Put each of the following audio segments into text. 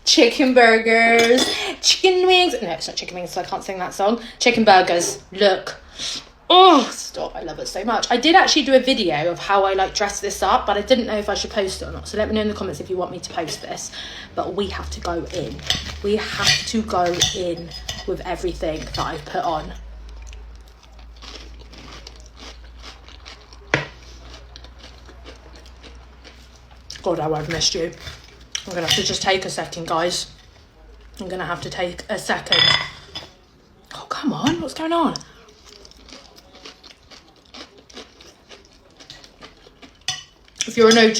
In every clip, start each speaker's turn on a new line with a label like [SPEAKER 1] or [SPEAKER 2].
[SPEAKER 1] chicken burgers, chicken wings. No, it's not chicken wings, so I can't sing that song. Chicken burgers. Look. Oh, stop. I love it so much. I did actually do a video of how I like dress this up, but I didn't know if I should post it or not. So let me know in the comments if you want me to post this. But we have to go in. We have to go in with everything that I've put on. God, how I've missed you. I'm going to have to just take a second, guys. I'm going to have to take a second. Oh, come on. What's going on? If you're an OG,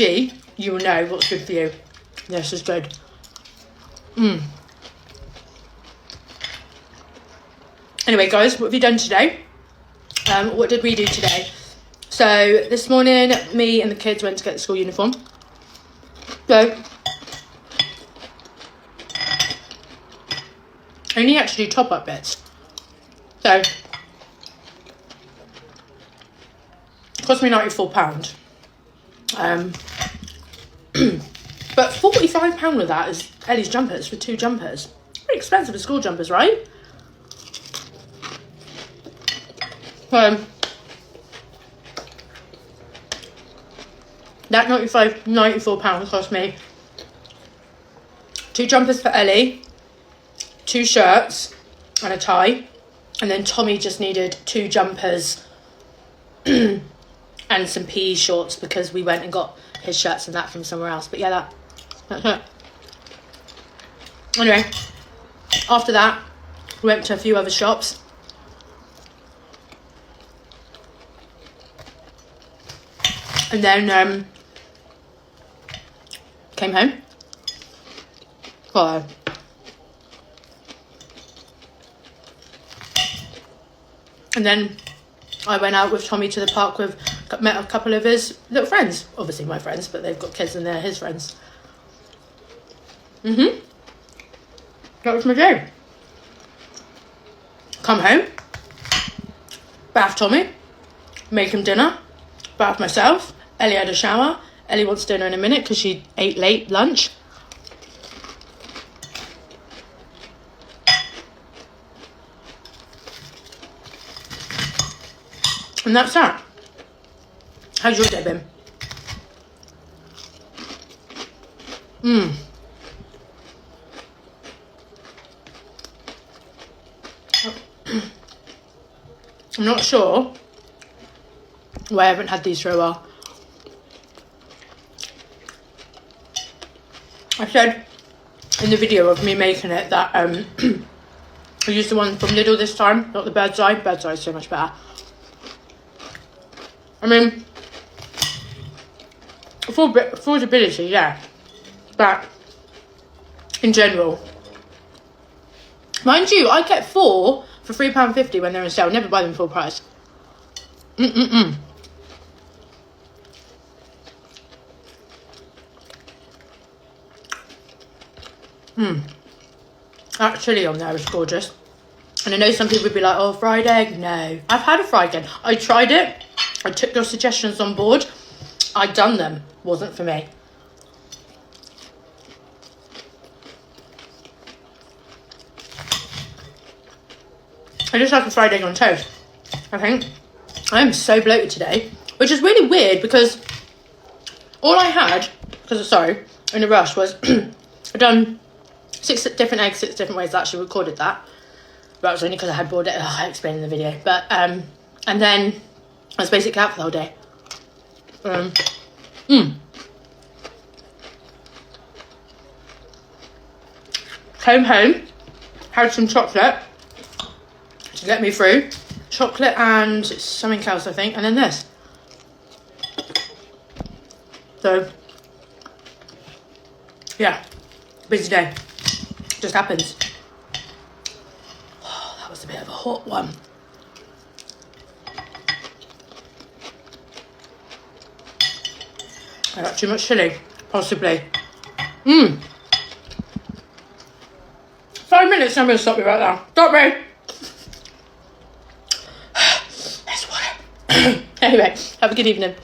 [SPEAKER 1] you will know what's good for you. This is good. Anyway, guys, what have you done today? What did we do today? So, this morning, me and the kids went to get the school uniform. So, I only had to do top-up bits. So, it cost me £94. But £45 of that is Ellie's jumpers for 2 jumpers. Pretty expensive for school jumpers, right? That £94 cost me 2 jumpers for Ellie, 2 shirts and a tie, and then Tommy just needed 2 jumpers and some PE shorts because we went and got his shirts and that from somewhere else. But yeah, that's it. Anyway, after that, we went to a few other shops. And then came home. Well, and then I went out with Tommy to the park met a couple of his little friends. Obviously my friends, but they've got kids and they're his friends. That was my day. Come home, bath Tommy, make him dinner, bath myself. Ellie had a shower. Ellie wants dinner in a minute because she ate late lunch. And that's that. How's your day been? I'm not sure why I haven't had these for a while. I said in the video of me making it that I used the one from Lidl this time, not the Bird's Eye. Bird's Eye is so much better. I mean, affordability, yeah, but in general, mind you, I get 4 for £3.50 when they're on sale. Never buy them full price. That chilli on there is gorgeous. And I know some people would be like, oh, fried egg. No, I've had a fried egg. I tried it. I took your suggestions on board. I'd done them. Wasn't for me. I just like a fried egg on toast, I think. I am so bloated today, which is really weird because all I had, in a rush, was I'd done 6 different eggs, 6 different ways. I actually recorded that. But it was only because I had bored it. I explained in the video. But, and then I was basically out for the whole day. Came home, had some chocolate to get me through. Chocolate and something else, I think. And then this. So, yeah, busy day. Just happens. Oh, that was a bit of a hot one. I got too much chilli, possibly. 5 minutes, I'm going to stop you right now. Stop me. There's water. Anyway, have a good evening.